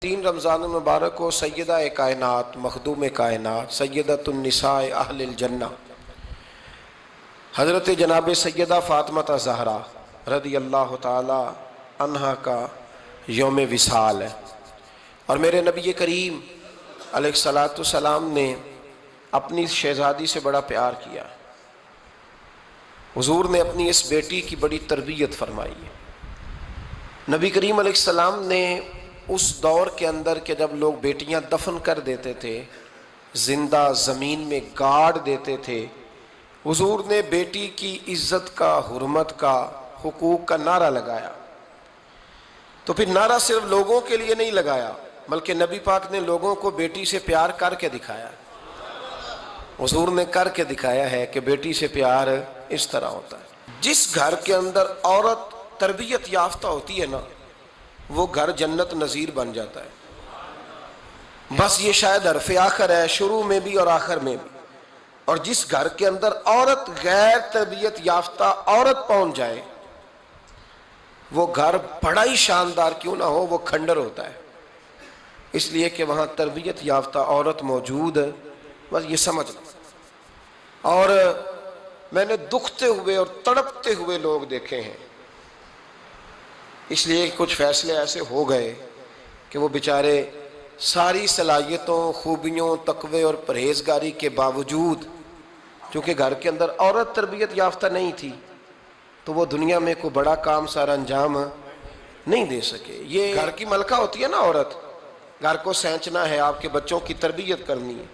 تین رمضان المبارک کو سیدہ کائنات مخدوم کائنات سیدۃ النساء اہل الجنہ حضرت جناب سیدہ فاطمہ زہرا رضی اللہ تعالی عنہا کا یوم وصال ہے، اور میرے نبی کریم علیہ الصلاۃ والسلام نے اپنی شہزادی سے بڑا پیار کیا۔ حضور نے اپنی اس بیٹی کی بڑی تربیت فرمائی ہے۔ نبی کریم علیہ السلام نے اس دور کے اندر کہ جب لوگ بیٹیاں دفن کر دیتے تھے، زندہ زمین میں گاڑ دیتے تھے، حضور نے بیٹی کی عزت کا، حرمت کا، حقوق کا نعرہ لگایا۔ تو پھر نعرہ صرف لوگوں کے لیے نہیں لگایا، بلکہ نبی پاک نے لوگوں کو بیٹی سے پیار کر کے دکھایا۔ حضور نے کر کے دکھایا ہے کہ بیٹی سے پیار اس طرح ہوتا ہے۔ جس گھر کے اندر عورت تربیت یافتہ ہوتی ہے نا، وہ گھر جنت نظیر بن جاتا ہے۔ بس یہ شاید حرف آخر ہے، شروع میں بھی اور آخر میں بھی۔ اور جس گھر کے اندر عورت غیر تربیت یافتہ عورت پہنچ جائے، وہ گھر بڑا ہی شاندار کیوں نہ ہو، وہ کھنڈر ہوتا ہے، اس لیے کہ وہاں تربیت یافتہ عورت موجود ہے۔ بس یہ سمجھ لو۔ اور میں نے دکھتے ہوئے اور تڑپتے ہوئے لوگ دیکھے ہیں، اس لیے کچھ فیصلے ایسے ہو گئے کہ وہ بیچارے ساری صلاحیتوں، خوبیوں، تقوی اور پرہیزگاری کے باوجود، چونکہ گھر کے اندر عورت تربیت یافتہ نہیں تھی، تو وہ دنیا میں کوئی بڑا کام سارا انجام نہیں دے سکے۔ یہ گھر کی ملکہ ہوتی ہے نا عورت، گھر کو سینچنا ہے، آپ کے بچوں کی تربیت کرنی ہے،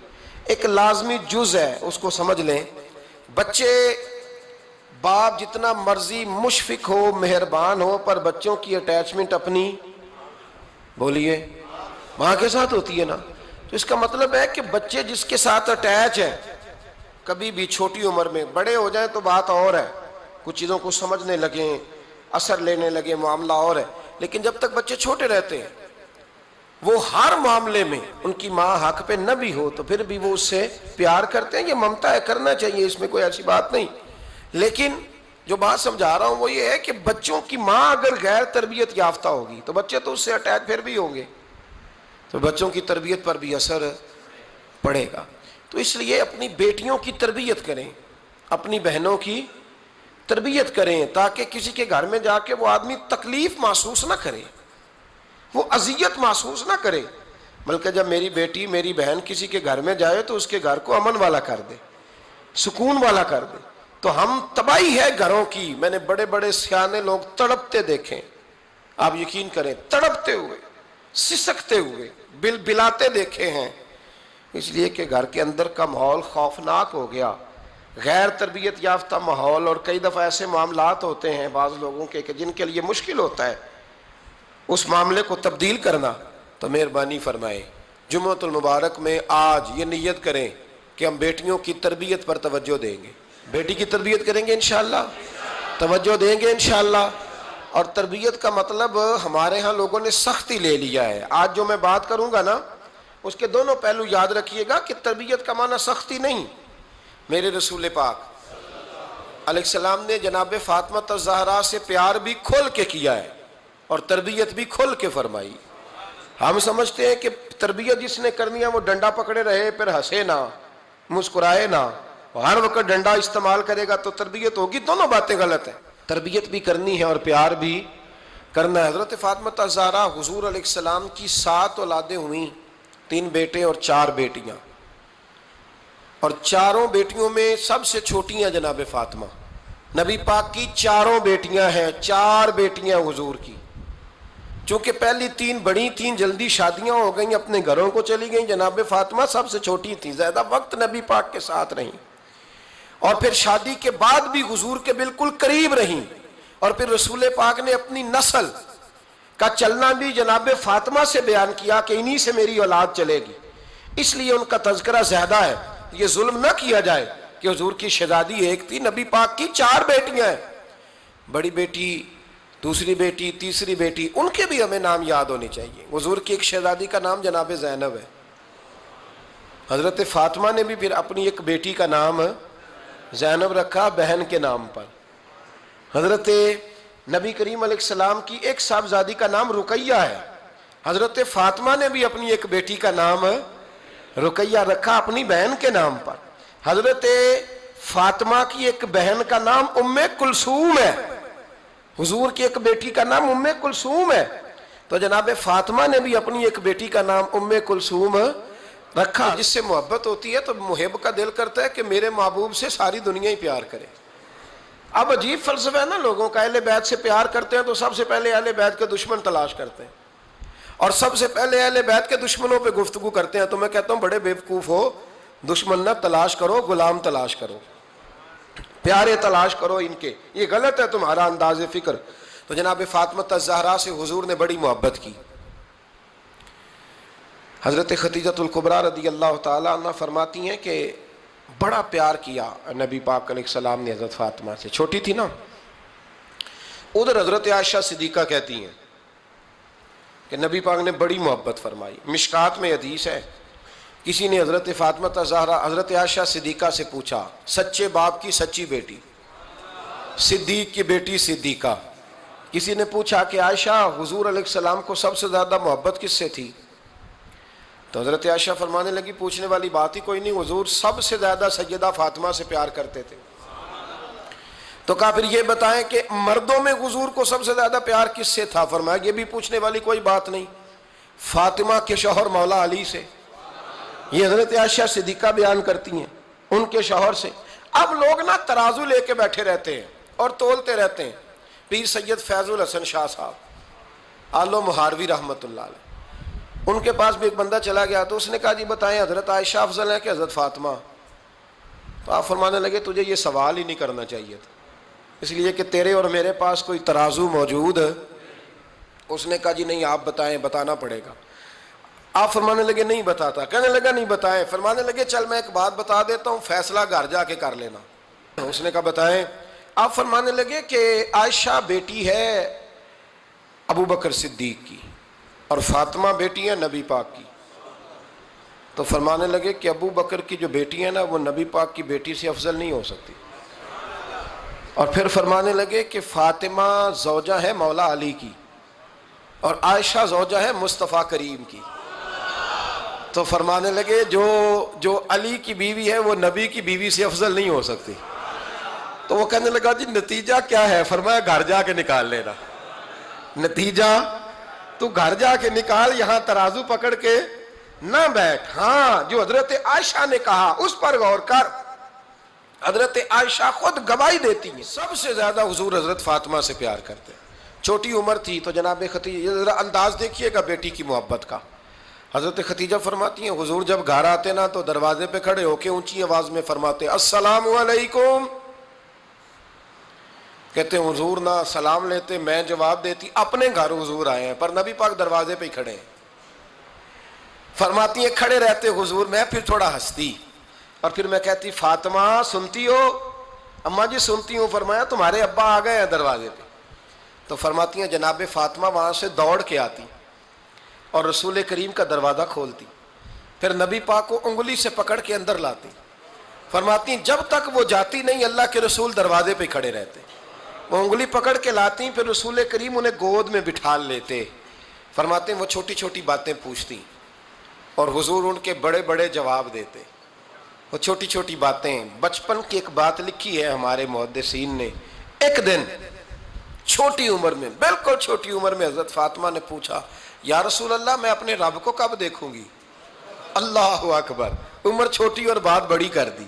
ایک لازمی جز ہے، اس کو سمجھ لیں۔ بچے باپ جتنا مرضی مشفق ہو، مہربان ہو، پر بچوں کی اٹیچمنٹ اپنی بولیے ماں کے ساتھ ہوتی ہے نا۔ تو اس کا مطلب ہے کہ بچے جس کے ساتھ اٹیچ ہے، کبھی بھی چھوٹی عمر میں، بڑے ہو جائیں تو بات اور ہے، کچھ چیزوں کو سمجھنے لگیں، اثر لینے لگے، معاملہ اور ہے، لیکن جب تک بچے چھوٹے رہتے ہیں، وہ ہر معاملے میں ان کی ماں حق پہ نہ بھی ہو تو پھر بھی وہ اس سے پیار کرتے ہیں۔ یہ ممتا ہے، کرنا چاہیے، اس میں کوئی ایسی بات نہیں۔ لیکن جو بات سمجھا رہا ہوں وہ یہ ہے کہ بچوں کی ماں اگر غیر تربیت یافتہ ہوگی تو بچے تو اس سے اٹیچ پھر بھی ہوں گے، تو بچوں کی تربیت پر بھی اثر پڑے گا۔ تو اس لیے اپنی بیٹیوں کی تربیت کریں، اپنی بہنوں کی تربیت کریں، تاکہ کسی کے گھر میں جا کے وہ آدمی تکلیف محسوس نہ کرے، وہ اذیت محسوس نہ کرے، بلکہ جب میری بیٹی، میری بہن کسی کے گھر میں جائے تو اس کے گھر کو امن والا کر دے، سکون والا کر دے۔ تو ہم تباہی ہے گھروں کی، میں نے بڑے بڑے سیانے لوگ تڑپتے دیکھیں، آپ یقین کریں، تڑپتے ہوئے، سسکتے ہوئے، بلاتے دیکھے ہیں، اس لیے کہ گھر کے اندر کا ماحول خوفناک ہو گیا، غیر تربیت یافتہ ماحول۔ اور کئی دفعہ ایسے معاملات ہوتے ہیں بعض لوگوں کے کہ جن کے لیے مشکل ہوتا ہے اس معاملے کو تبدیل کرنا۔ تو مہربانی فرمائے جمعۃ المبارک میں آج یہ نیت کریں کہ ہم بیٹیوں کی تربیت پر توجہ دیں گے، بیٹی کی تربیت کریں گے انشاءاللہ، توجہ دیں گے انشاءاللہ۔ اور تربیت کا مطلب ہمارے ہاں لوگوں نے سختی لے لیا ہے۔ آج جو میں بات کروں گا نا، اس کے دونوں پہلو یاد رکھیے گا کہ تربیت کا معنی سختی نہیں۔ میرے رسول پاک علیہ السلام نے جناب فاطمہ زہرا سے پیار بھی کھول کے کیا ہے اور تربیت بھی کھول کے فرمائی۔ ہم سمجھتے ہیں کہ تربیت جس نے کرنی ہے وہ ڈنڈا پکڑے رہے، پھر ہنسے نہ، مسکرائے نہ، ہر وقت ڈنڈا استعمال کرے گا تو تربیت ہوگی۔ دونوں باتیں غلط ہیں، تربیت بھی کرنی ہے اور پیار بھی کرنا ہے۔ حضرت فاطمہ زہرا حضور علیہ السلام کی 7 اولادیں ہوئیں، 3 بیٹے اور 4 بیٹیاں، اور چاروں بیٹیوں میں سب سے چھوٹی ہیں جناب فاطمہ۔ نبی پاک کی 4 بیٹیاں ہیں، 4 بیٹیاں حضور کی، چونکہ پہلی 3 بڑی تھیں، جلدی شادیاں ہو گئیں، اپنے گھروں کو چلی گئیں، جناب فاطمہ سب سے چھوٹی تھیں، زیادہ وقت نبی پاک کے ساتھ رہیں، اور پھر شادی کے بعد بھی حضور کے بالکل قریب رہیں، اور پھر رسول پاک نے اپنی نسل کا چلنا بھی جناب فاطمہ سے بیان کیا کہ انہی سے میری اولاد چلے گی، اس لیے ان کا تذکرہ زیادہ ہے۔ یہ ظلم نہ کیا جائے کہ حضور کی شہزادی ایک تھی، نبی پاک کی 4 بیٹیاں ہیں، بڑی بیٹی، دوسری بیٹی، تیسری بیٹی، ان کے بھی ہمیں نام یاد ہونے چاہیے۔ حضور کی ایک شہزادی کا نام جناب زینب ہے، حضرت فاطمہ نے بھی پھر اپنی ایک بیٹی کا نام زینب رکھا بہن کے نام پر۔ حضرت نبی کریم علیہ السلام کی ایک صاحبزادی کا نام رقیہ ہے، حضرت فاطمہ نے بھی اپنی ایک بیٹی کا نام رقیہ رکھا اپنی بہن کے نام پر. حضرت فاطمہ کی ایک بہن کا نام ام کلثوم ہے, حضور کی ایک بیٹی کا نام ام کلثوم ہے. تو جناب فاطمہ نے بھی اپنی ایک بیٹی کا نام ام کلثوم رکھا. جس سے محبت ہوتی ہے تو محب کا دل کرتا ہے کہ میرے محبوب سے ساری دنیا ہی پیار کرے. اب عجیب فلسفہ ہے نا لوگوں کا, اہل بیت سے پیار کرتے ہیں تو سب سے پہلے اہل بیت کے دشمن تلاش کرتے ہیں, اور سب سے پہلے اہل بیت کے دشمنوں پہ گفتگو کرتے ہیں. تو میں کہتا ہوں بڑے بیوقوف ہو, دشمن نہ تلاش کرو, غلام تلاش کرو, پیارے تلاش کرو ان کے. یہ غلط ہے تمہارا انداز فکر. تو جناب فاطمہ الزہرا سے حضور نے بڑی محبت کی. حضرت خدیجہ الکبریٰ رضی اللہ تعالی عنہ فرماتی ہیں کہ بڑا پیار کیا نبی پاک علیہ السلام نے حضرت فاطمہ سے. چھوٹی تھی نا. ادھر حضرت عائشہ صدیقہ کہتی ہیں کہ نبی پاک نے بڑی محبت فرمائی. مشکات میں حدیث ہے, کسی نے حضرت فاطمہ الزہرا حضرت عائشہ صدیقہ سے پوچھا, سچے باپ کی سچی بیٹی, صدیق کی بیٹی صدیقہ. کسی نے پوچھا کہ عائشہ حضور علیہ السلام کو سب سے زیادہ محبت کس سے تھی؟ تو حضرت عائشہ فرمانے لگی پوچھنے والی بات ہی کوئی نہیں, حضور سب سے زیادہ سیدہ فاطمہ سے پیار کرتے تھے. تو کہا پھر یہ بتائیں کہ مردوں میں حضور کو سب سے زیادہ پیار کس سے تھا؟ فرمایا یہ بھی پوچھنے والی کوئی بات نہیں, فاطمہ کے شوہر مولا علی سے. یہ حضرت عائشہ صدیقہ بیان کرتی ہیں ان کے شوہر سے. اب لوگ نا ترازو لے کے بیٹھے رہتے ہیں اور تولتے رہتے ہیں. پیر سید فیض الحسن شاہ صاحب آلو مہاروی رحمۃ اللہ علیہ, ان کے پاس بھی ایک بندہ چلا گیا تو اس نے کہا جی بتائیں حضرت عائشہ افضل ہے کہ حضرت فاطمہ؟ تو آپ فرمانے لگے تجھے یہ سوال ہی نہیں کرنا چاہیے تھا, اس لیے کہ تیرے اور میرے پاس کوئی ترازو موجود ہے. اس نے کہا جی نہیں آپ بتائیں, بتانا پڑے گا. آپ فرمانے لگے نہیں بتاتا. کہنے لگا نہیں بتائیں. فرمانے لگے چل میں ایک بات بتا دیتا ہوں, فیصلہ گھر جا کے کر لینا. اس نے کہا بتائیں. آپ فرمانے لگے کہ عائشہ بیٹی ہے ابو بکر صدیق کی اور فاطمہ بیٹی ہے نبی پاک کی. تو فرمانے لگے کہ ابو بکر کی جو بیٹی ہے نا وہ نبی پاک کی بیٹی سے افضل نہیں ہو سکتی. اور پھر فرمانے لگے کہ فاطمہ زوجہ ہے مولا علی کی اور عائشہ زوجہ ہے مصطفیٰ کریم کی. تو فرمانے لگے جو علی کی بیوی ہے وہ نبی کی بیوی سے افضل نہیں ہو سکتی. تو وہ کہنے لگا جی نتیجہ کیا ہے؟ فرمایا گھر جا کے نکال لینا. نتیجہ تو گھر جا کے نکال, یہاں ترازو پکڑ کے نہ بیٹھ. ہاں جو حضرت عائشہ نے کہا اس پر غور کر. حضرت عائشہ خود گواہی دیتی ہیں سب سے زیادہ حضور حضرت فاطمہ سے پیار کرتے. چھوٹی عمر تھی تو جناب خدیجہ, ذرا انداز دیکھیے گا بیٹی کی محبت کا. حضرت خدیجہ فرماتی ہیں حضور جب گھر آتے نا تو دروازے پہ کھڑے ہو کے اونچی آواز میں فرماتے السلام علیکم. کہتے ہیں حضور نہ سلام لیتے, میں جواب دیتی. اپنے گھر حضور آئے ہیں پر نبی پاک دروازے پہ ہی کھڑے ہیں. فرماتی ہیں کھڑے رہتے حضور, میں پھر تھوڑا ہنستی اور پھر میں کہتی فاطمہ سنتی ہو؟ اماں جی سنتی ہوں. فرمایا تمہارے ابا آ گئے ہیں دروازے پہ. تو فرماتی ہیں جناب فاطمہ وہاں سے دوڑ کے آتی اور رسول کریم کا دروازہ کھولتی, پھر نبی پاک کو انگلی سے پکڑ کے اندر لاتی. فرماتی جب تک وہ جاتی نہیں اللہ کے رسول دروازے پہ کھڑے رہتے. وہ انگلی پکڑ کے لاتی, پھر رسول کریم انہیں گود میں بٹھا لیتے. فرماتے ہیں وہ چھوٹی چھوٹی باتیں پوچھتی اور حضور ان کے بڑے بڑے جواب دیتے. وہ چھوٹی چھوٹی باتیں, بچپن کی ایک بات لکھی ہے ہمارے محدثین نے. ایک دن چھوٹی عمر میں, بالکل چھوٹی عمر میں حضرت فاطمہ نے پوچھا یا رسول اللہ میں اپنے رب کو کب دیکھوں گی؟ اللہ اکبر, عمر چھوٹی اور بات بڑی کر دی,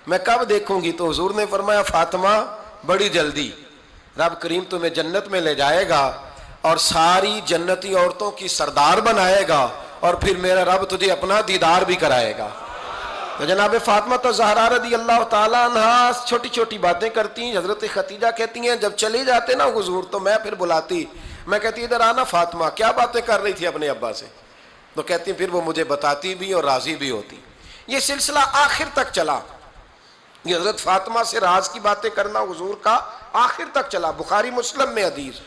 میں کب دیکھوں گی؟ تو حضور نے فرمایا فاطمہ بڑی جلدی, رب کریم تمہیں جنت میں لے جائے گا اور ساری جنتی عورتوں کی سردار بنائے گا اور پھر میرا رب تجھے اپنا دیدار بھی کرائے گا. تو جناب فاطمہ الزہرا رضی اللہ تعالیٰ عنہا چھوٹی چھوٹی باتیں کرتی ہیں. حضرت خدیجہ کہتی ہیں جب چلی جاتے نا حضور تو میں پھر بلاتی, میں کہتی ادھر آنا فاطمہ, کیا باتیں کر رہی تھی اپنے ابا سے؟ تو کہتی پھر وہ مجھے بتاتی بھی اور راضی بھی ہوتی. یہ سلسلہ آخر تک چلا. یہ حضرت فاطمہ سے راز کی باتیں کرنا حضور کا آخر تک چلا. بخاری مسلم میں حدیث,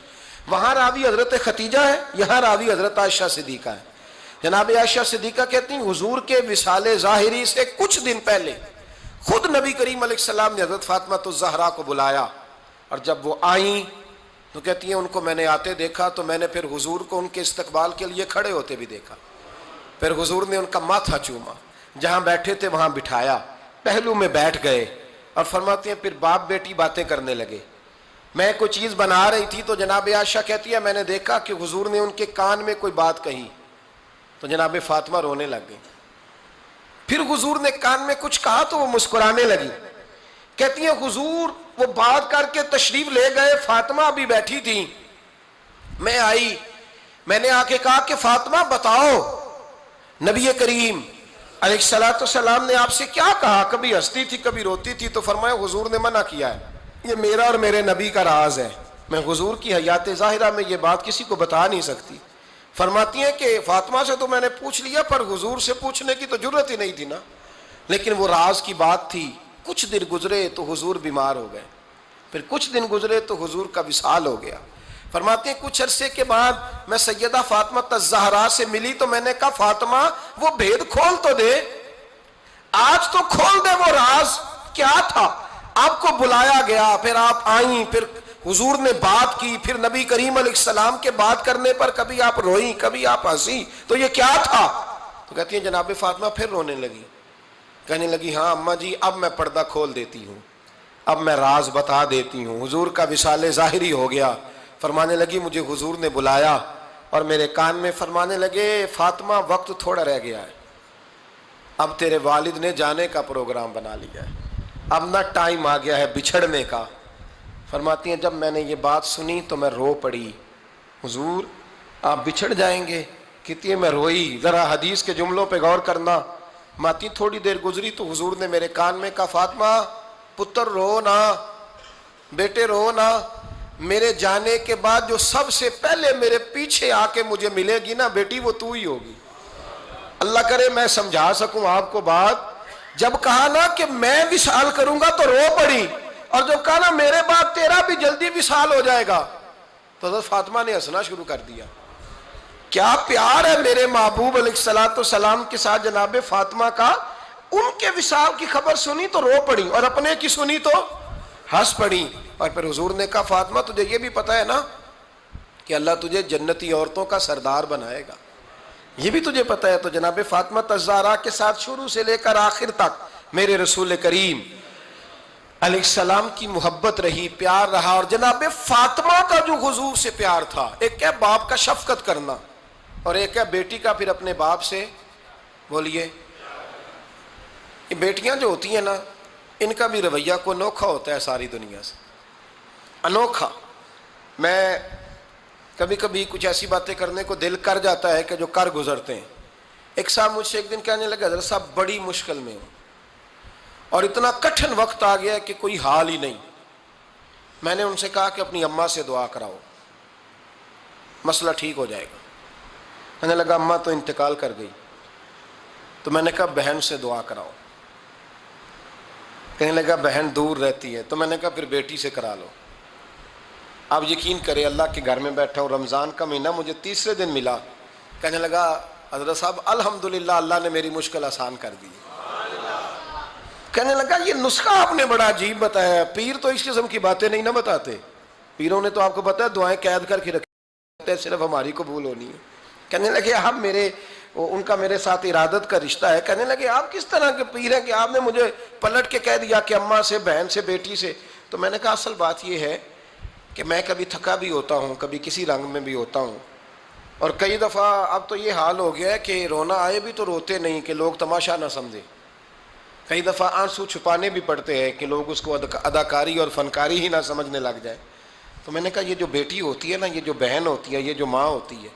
وہاں راوی حضرت خدیجہ ہے, یہاں راوی حضرت عائشہ صدیقہ ہے. جناب عائشہ صدیقہ کہتی ہیں حضور کے وصال ظاہری سے کچھ دن پہلے خود نبی کریم علیہ السلام نے حضرت فاطمہ الزہرا کو بلایا, اور جب وہ آئیں تو کہتی ہیں ان کو میں نے آتے دیکھا تو میں نے پھر حضور کو ان کے استقبال کے لیے کھڑے ہوتے بھی دیکھا، پھر حضور نے ان کا ماتھا چوما، جہاں بیٹھے تھے وہاں بٹھایا، پہلو میں بیٹھ گئے، اور فرماتے ہیں پھر باپ بیٹی باتیں کرنے لگے۔ میں کوئی چیز بنا رہی تھی تو جناب عائشہ کہتی ہے میں نے دیکھا کہ حضور نے ان کے کان میں کوئی بات کہی تو جناب فاطمہ رونے لگ گئی، پھر حضور نے کان میں کچھ کہا تو وہ مسکرانے لگی۔ کہتی ہیں حضور وہ بات کر کے تشریف لے گئے، فاطمہ بھی بیٹھی تھی، میں آئی، میں نے آ کے کہا کہ فاطمہ بتاؤ نبی کریم علیہ الصلوۃ والسلام نے آپ سے کیا کہا؟ کبھی ہنستی تھی کبھی روتی تھی، تو فرمایا حضور نے منع کیا ہے، یہ میرا اور میرے نبی کا راز ہے، میں حضور کی حیات ظاہرہ میں یہ بات کسی کو بتا نہیں سکتی۔ فرماتی ہیں کہ فاطمہ سے تو میں نے پوچھ لیا پر حضور سے پوچھنے کی تو ضرورت ہی نہیں تھی نا، لیکن وہ راز کی بات تھی۔ کچھ دن گزرے تو حضور بیمار ہو گئے، پھر کچھ دن گزرے تو حضور کا وصال ہو گیا۔ فرماتے ہیں کچھ عرصے کے بعد میں سیدہ فاطمہ الزہرا سے ملی تو میں نے کہا فاطمہ وہ بھید کھول تو دے، آج تو کھول دے وہ راز کیا تھا۔ آپ کو بلایا گیا، پھر آپ آئیں، پھر حضور نے بات کی، پھر نبی کریم علیہ السلام کے بات کرنے پر کبھی آپ روئیں کبھی آپ ہنسی، تو یہ کیا تھا؟ تو کہتی ہیں جناب فاطمہ پھر رونے لگی، کہنے لگی ہاں اماں جی اب میں پردہ کھول دیتی ہوں، اب میں راز بتا دیتی ہوں۔ حضور کا وصال ظاہری ہو گیا۔ فرمانے لگی مجھے حضور نے بلایا اور میرے کان میں فرمانے لگے فاطمہ وقت تھوڑا رہ گیا ہے، اب تیرے والد نے جانے کا پروگرام بنا لیا ہے، اب نہ ٹائم آ گیا ہے بچھڑنے کا۔ فرماتی ہیں جب میں نے یہ بات سنی تو میں رو پڑی، حضور آپ بچھڑ جائیں گے؟ کہتی ہے میں روئی۔ ذرا حدیث کے جملوں پہ غور کرنا، ماتی تھوڑی دیر گزری تو حضور نے میرے کان میں کہا فاطمہ پتر رو نہ، بیٹے رو نہ، میرے جانے کے بعد جو سب سے پہلے میرے پیچھے آ کے مجھے ملے گی نا بیٹی وہ تو ہی ہوگی۔ اللہ کرے میں سمجھا سکوں آپ کو بات، جب کہا نا کہ میں وصال کروں گا تو رو پڑی، اور جب کہا نا میرے بعد تیرا بھی جلدی وصال ہو جائے گا تو حضرت فاطمہ نے ہنسنا شروع کر دیا۔ کیا پیار ہے میرے محبوب علیہ الصلوۃ والسلام کے ساتھ جناب فاطمہ کا۔ ان کے وصال کی خبر سنی تو رو پڑی اور اپنے کی سنی تو ہنس پڑی۔ اور پھر حضور نے کہا فاطمہ تجھے یہ بھی پتہ ہے نا کہ اللہ تجھے جنتی عورتوں کا سردار بنائے گا، یہ بھی تجھے پتہ ہے؟ تو جناب فاطمہ الزہرا کے ساتھ شروع سے لے کر آخر تک میرے رسول کریم علیہ السلام کی محبت رہی، پیار رہا۔ اور جناب فاطمہ کا جو حضور سے پیار تھا، ایک ہے باپ کا شفقت کرنا اور ایک ہے بیٹی کا پھر اپنے باپ سے، بولیے، یہ بیٹیاں جو ہوتی ہیں نا ان کا بھی رویہ کو انوکھا ہوتا ہے ساری دنیا سے، انوکھا۔ میں کبھی کبھی کچھ ایسی باتیں کرنے کو دل کر جاتا ہے کہ جو کر گزرتے ہیں۔ ایک صاحب مجھ سے ایک دن کہنے لگا حضرت صاحب بڑی مشکل میں ہوں اور اتنا کٹھن وقت آ گیا کہ کوئی حال ہی نہیں۔ میں نے ان سے کہا کہ اپنی اماں سے دعا کراؤ، مسئلہ ٹھیک ہو جائے گا۔ کہنے لگا اماں تو انتقال کر گئی۔ تو میں نے کہا بہن سے دعا کراؤ۔ کہنے لگا بہن دور رہتی ہے۔ تو میں نے کہا پھر بیٹی سے کرا لو۔ آپ یقین کریں اللہ کے گھر میں بیٹھا ہوں، رمضان کا مہینہ مجھے تیسرے دن ملا۔ کہنے لگا حضرت صاحب الحمدللہ اللہ نے میری مشکل آسان کر دی۔ کہنے لگا یہ نسخہ آپ نے بڑا عجیب بتایا، پیر تو اس قسم کی باتیں نہیں نہ بتاتے، پیروں نے تو آپ کو پتہ ہے دعائیں قید کر کے رکھتے ہیں، صرف ہماری قبول ہونی ہے۔ کہنے لگے آپ ان کا میرے ساتھ ارادت کا رشتہ ہے۔ کہنے لگے آپ کس طرح کے پیر ہیں کہ آپ نے مجھے پلٹ کے کہہ دیا کہ اماں سے، بہن سے، بیٹی سے۔ تو میں نے کہا اصل بات یہ ہے کہ میں کبھی تھکا بھی ہوتا ہوں، کبھی کسی رنگ میں بھی ہوتا ہوں، اور کئی دفعہ اب تو یہ حال ہو گیا ہے کہ رونا آئے بھی تو روتے نہیں کہ لوگ تماشا نہ سمجھے، کئی دفعہ آنسو چھپانے بھی پڑتے ہیں کہ لوگ اس کو اداکاری اور فنکاری ہی نہ سمجھنے لگ جائے۔ تو میں نے کہا یہ جو بیٹی ہوتی ہے نا، یہ جو بہن ہوتی ہے، یہ جو ماں ہوتی ہے،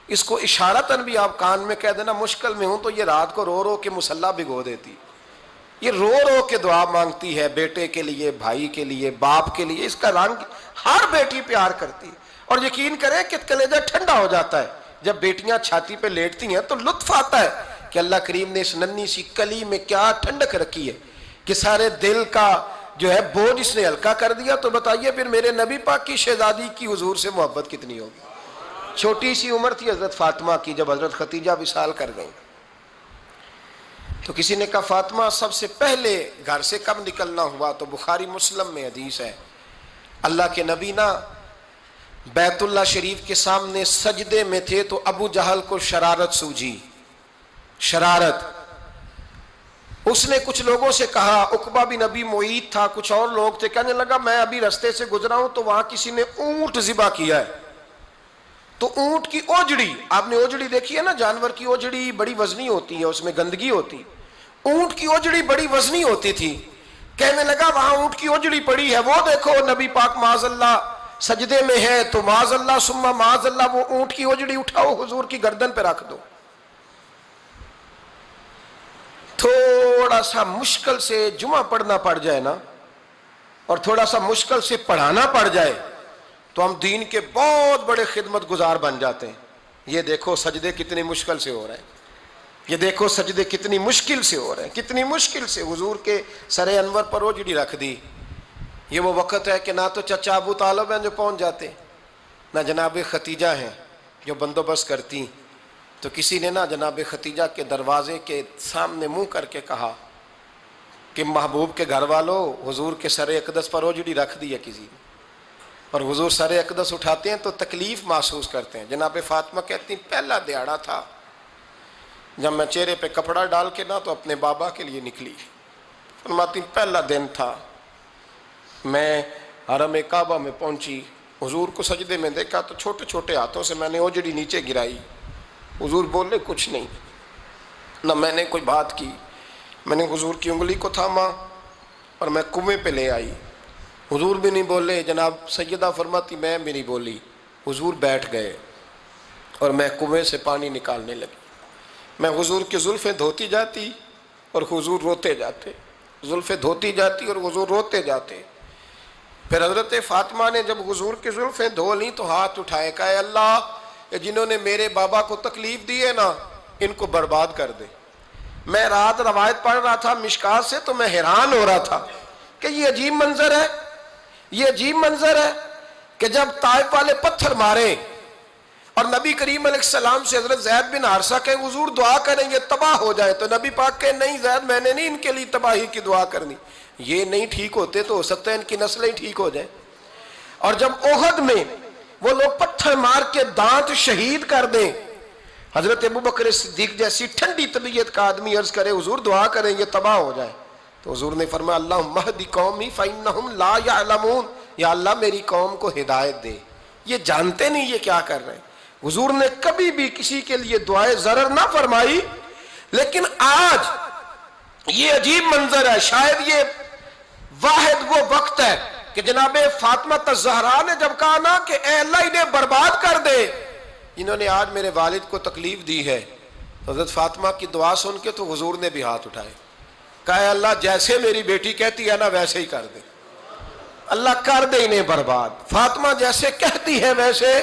اس کو اشارتاً بھی آپ کان میں کہہ دینا مشکل میں ہوں تو یہ رات کو رو رو کے مصلی بھگو دیتی، یہ رو رو کے دعا مانگتی ہے بیٹے کے لیے، بھائی کے لیے، باپ کے لیے۔ اس کا رنگ ہر بیٹی پیار کرتی ہے، اور یقین کریں کہ کلیجہ ٹھنڈا ہو جاتا ہے جب بیٹیاں چھاتی پہ لیٹتی ہیں تو لطف آتا ہے کہ اللہ کریم نے اس ننھی سی کلی میں کیا ٹھنڈک رکھی ہے کہ سارے دل کا جو ہے بوجھ اس نے ہلکا کر دیا۔ تو بتائیے پھر میرے نبی پاک کی شہزادی کی حضور سے محبت کتنی ہوگی۔ چھوٹی سی عمر تھی حضرت فاطمہ کی جب حضرت ختیجہ وصال کر گئیں، تو کسی نے کہا فاطمہ سب سے پہلے گھر سے کب نکلنا ہوا؟ تو بخاری مسلم میں حدیث ہے اللہ کے نبی نا بیت اللہ شریف کے سامنے سجدے میں تھے تو ابو جہل کو شرارت سوجھی، شرارت۔ اس نے کچھ لوگوں سے کہا، عقبہ بن ابی معیط تھا، کچھ اور لوگ تھے، کہنے لگا میں ابھی رستے سے گزرا ہوں تو وہاں کسی نے اونٹ ذبح کیا ہے، تو اونٹ کی اوجڑی، آپ نے اوجڑی دیکھی ہے نا، جانور کی اوجڑی بڑی وزنی ہوتی ہے، اس میں گندگی ہوتی، اونٹ کی اوجڑی بڑی وزنی ہوتی تھی، کہنے لگا وہاں اونٹ کی اوجڑی پڑی ہے، وہ دیکھو نبی پاک معاذ اللہ سجدے میں ہے، تو معاذ اللہ ثم معاذ اللہ وہ اونٹ کی اوجڑی اٹھاؤ حضور کی گردن پہ رکھ دو۔ تھوڑا سا مشکل سے جمعہ پڑھنا پڑ جائے نا، اور تھوڑا سا مشکل سے پڑھانا پڑ جائے تو ہم دین کے بہت بڑے خدمت گزار بن جاتے ہیں۔ یہ دیکھو سجدے کتنی مشکل سے ہو رہے ہیں، یہ دیکھو سجدے کتنی مشکل سے ہو رہے ہیں، کتنی مشکل سے حضور کے سر انور پر اوجڑی رکھ دی۔ یہ وہ وقت ہے کہ نہ تو چچا ابو طالب ہیں جو پہنچ جاتے، نہ جناب ختیجہ ہیں جو بندوبست کرتی، تو کسی نے نا جناب ختیجہ کے دروازے کے سامنے منہ کر کے کہا کہ محبوب کے گھر والوں حضور کے سر اقدس پر اوجڑی رکھ دی ہے کسی نے، اور حضور سر اقدس اٹھاتے ہیں تو تکلیف محسوس کرتے ہیں۔ جناب فاطمہ کہتی ہیں پہلا دیہڑا تھا جب میں چہرے پہ کپڑا ڈال کے نا تو اپنے بابا کے لیے نکلی، فرماتی پہلا دن تھا، میں حرم کعبہ میں پہنچی، حضور کو سجدے میں دیکھا تو چھوٹے چھوٹے ہاتھوں سے میں نے اوجڑی نیچے گرائی، حضور بولے کچھ نہیں، نہ میں نے کوئی بات کی، میں نے حضور کی انگلی کو تھاما اور میں کنویں پہ لے آئی، حضور بھی نہیں بولے، جناب سیدہ فرماتی میں بھی نہیں بولی، حضور بیٹھ گئے اور میں کنویں سے پانی نکالنے لگی، میں حضور کی زلفیں دھوتی جاتی اور حضور روتے جاتے، زلفیں دھوتی جاتی اور حضور روتے جاتے۔ پھر حضرت فاطمہ نے جب حضور کی زلفیں دھو لیں تو ہاتھ اٹھائے، کہا اے اللہ جنہوں نے میرے بابا کو تکلیف دی ہے نا ان کو برباد کر دے۔ میں رات روایت پڑھ رہا تھا مشکات سے تو میں حیران ہو رہا تھا کہ یہ عجیب منظر ہے، یہ عجیب منظر ہے کہ جب طائف والے پتھر مارے اور نبی کریم علیہ السلام سے حضرت زید بن حارثہ کہ حضور دعا کریں یہ تباہ ہو جائے، تو نبی پاک کہ نہیں زید میں نے نہیں ان کے لیے تباہی کی دعا کرنی، یہ نہیں ٹھیک ہوتے تو ہو سکتا ہے ان کی نسلیں ٹھیک ہو جائیں۔ اور جب احد میں وہ لوگ پتھر مار کے دانت شہید کر دیں، حضرت ابوبکر صدیق جیسی ٹھنڈی طبیعت کا آدمی عرض کرے حضور دعا کریں یہ تباہ ہو جائے، تو حضور نے فرمایا اللہم اہد قومی فإنہم لا یعلمون، یا اللہ میری قوم کو ہدایت دے، یہ جانتے نہیں یہ کیا کر رہے ہیں۔ حضور نے کبھی بھی کسی کے لیے دعائے ضرر نہ فرمائی، لیکن آج یہ عجیب منظر ہے، شاید یہ واحد وہ وقت ہے کہ جناب فاطمہ الزہرا نے جب کہا نا کہ اے اللہ انہیں برباد کر دے جنہوں نے آج میرے والد کو تکلیف دی ہے، حضرت فاطمہ کی دعا سن کے تو حضور نے بھی ہاتھ اٹھائے، کہا اے اللہ جیسے میری بیٹی کہتی ہے نا ویسے ہی کر دے، اللہ کر دے انہیں برباد، فاطمہ جیسے کہتی ہے ویسے،